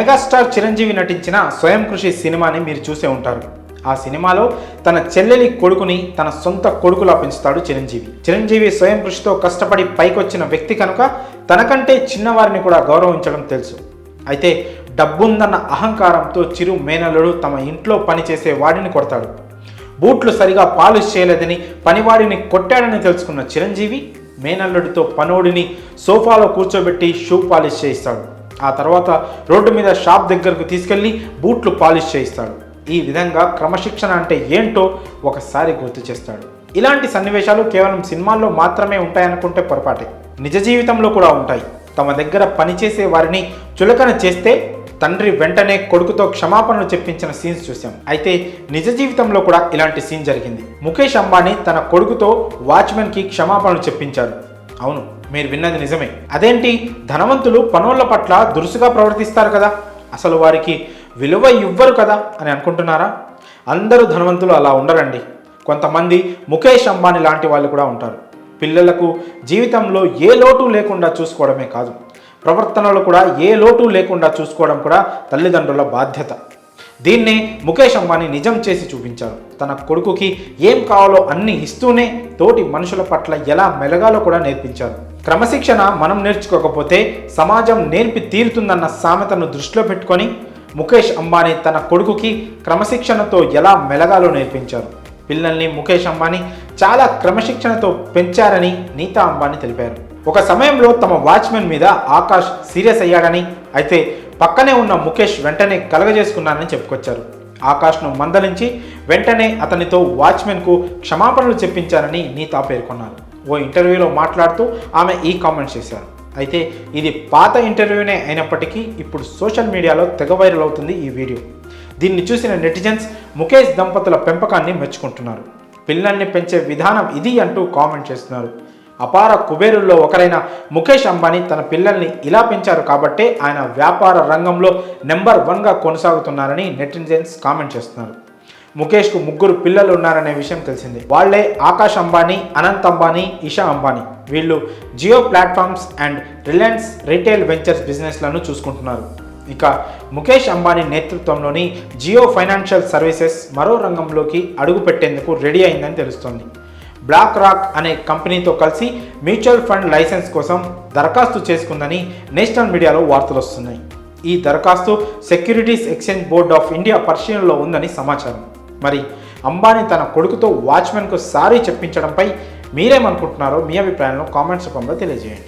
Megastar Chiranjeevi నటించిన స్వయం కృషి సినిమాని మీరు చూసే ఉంటారు. ఆ సినిమాలో తన చెల్లెలి కొడుకుని తన సొంత కొడుకులా పెంచుతాడు చిరంజీవి. చిరంజీవి స్వయం కృషితో కష్టపడి పైకొచ్చిన వ్యక్తి కనుక తనకంటే చిన్నవారిని కూడా గౌరవించడం తెలుసు. అయితే డబ్బుందన్న అహంకారంతో చిరు మేనల్లుడు తమ ఇంట్లో పనిచేసే వాడిని కొడతాడు. బూట్లు సరిగా పాలిష్ చేయలేదని పనివాడిని కొట్టాడని తెలుసుకున్న చిరంజీవి మేనల్లుడితో పనోడిని సోఫాలో కూర్చోబెట్టి షూ పాలిష్ చేయిస్తాడు. ఆ తర్వాత రోడ్డు మీద షాప్ దగ్గరకు తీసుకెళ్లి బూట్లు పాలిష్ చేయిస్తాడు. ఈ విధంగా క్రమశిక్షణ అంటే ఏంటో ఒకసారి గుర్తు చేస్తాడు. ఇలాంటి సన్నివేశాలు కేవలం సినిమాల్లో మాత్రమే ఉంటాయనుకుంటే పొరపాటే. నిజ జీవితంలో కూడా ఉంటాయి. తమ దగ్గర పనిచేసే వారిని చులకన చేస్తే తండ్రి వెంటనే కొడుకుతో క్షమాపణలు చెప్పించిన సీన్స్ చూసాం. అయితే నిజ జీవితంలో కూడా ఇలాంటి సీన్ జరిగింది. ముఖేష్ అంబానీ తన కొడుకుతో వాచ్మెన్కి క్షమాపణలు చెప్పించారు. అవును, మీరు విన్నది నిజమే. అదేంటి, ధనవంతులు పనోళ్ల పట్ల దురుసుగా ప్రవర్తిస్తారు కదా, అసలు వారికి విలువ ఇవ్వరు కదా అని అనుకుంటున్నారా? అందరూ ధనవంతులు అలా ఉండరండి. కొంతమంది ముఖేష్ అంబానీ లాంటి వాళ్ళు కూడా ఉంటారు. పిల్లలకు జీవితంలో ఏ లోటు లేకుండా చూసుకోవడమే కాదు, ప్రవర్తనలో కూడా ఏ లోటు లేకుండా చూసుకోవడం కూడా తల్లిదండ్రుల బాధ్యత. దీన్నే ముఖేష్ అంబానీ నిజం చేసి చూపించారు. తన కొడుకుకి ఏం కావాలో అన్ని ఇస్తూనే తోటి మనుషుల పట్ల ఎలా మెలగాలో కూడా నేర్పించారు. క్రమశిక్షణ మనం నేర్చుకోకపోతే సమాజం నేర్పి తీరుతుందన్న సామెతను దృష్టిలో పెట్టుకొని ముఖేష్ అంబానీ తన కొడుకుకి క్రమశిక్షణతో ఎలా మెలగాలో నేర్పించారు. పిల్లల్ని ముఖేష్ అంబానీ చాలా క్రమశిక్షణతో పెంచారని నీతా అంబానీ తెలిపారు. ఒక సమయంలో తమ వాచ్మెన్ మీద ఆకాష్ సీరియస్ అయ్యాడని, అయితే పక్కనే ఉన్న ముఖేష్ వెంటనే కలగజేసుకున్నారని చెప్పుకొచ్చారు. ఆకాష్ను మందలించి వెంటనే అతనితో వాచ్మెన్కు క్షమాపణలు చెప్పించారని నీతా పేర్కొన్నారు. ఓ ఇంటర్వ్యూలో మాట్లాడుతూ ఆమె ఈ కామెంట్స్ చేశారు. అయితే ఇది పాత ఇంటర్వ్యూనే అయినప్పటికీ ఇప్పుడు సోషల్ మీడియాలో తెగ వైరల్ అవుతుంది ఈ వీడియో. దీన్ని చూసిన నెటిజన్స్ ముఖేష్ దంపతుల పెంపకాన్ని మెచ్చుకుంటున్నారు. పిల్లల్ని పెంచే విధానం ఇది అంటూ కామెంట్ చేస్తున్నారు. అపార కుబేరుల్లో ఒకరైన ముఖేష్ అంబానీ తన పిల్లల్ని ఇలా పెంచారు కాబట్టే ఆయన వ్యాపార రంగంలో నెంబర్ 1గా కొనసాగుతున్నారని నెటిజన్స్ కామెంట్ చేస్తున్నారు. ముఖేష్కు 3 పిల్లలు ఉన్నారనే విషయం తెలిసిందే. వాళ్లే ఆకాష్ అంబానీ, అనంత్ అంబానీ, ఇషా అంబానీ. వీళ్ళు Jio platforms and Reliance retail ventures బిజినెస్లను చూసుకుంటున్నారు. ఇక ముఖేష్ అంబానీ నేతృత్వంలోని జియో ఫైనాన్షియల్ సర్వీసెస్ మరో రంగంలోకి అడుగు పెట్టేందుకు రెడీ అయిందని తెలుస్తోంది. బ్లాక్ రాక్ అనే కంపెనీతో కలిసి మ్యూచువల్ ఫండ్ లైసెన్స్ కోసం దరఖాస్తు చేసుకుందని నేషనల్ మీడియాలో వార్తలు వస్తున్నాయి. ఈ దరఖాస్తు securities exchange board of India పరిశీలనలో ఉందని సమాచారం. మరి అంబానీ తన కొడుకుతో వాచ్మెన్కు సారీ చెప్పించడంపై మీరేమనుకుంటున్నారో మీ అభిప్రాయంలో కామెంట్స్ రూపంలో తెలియజేయండి.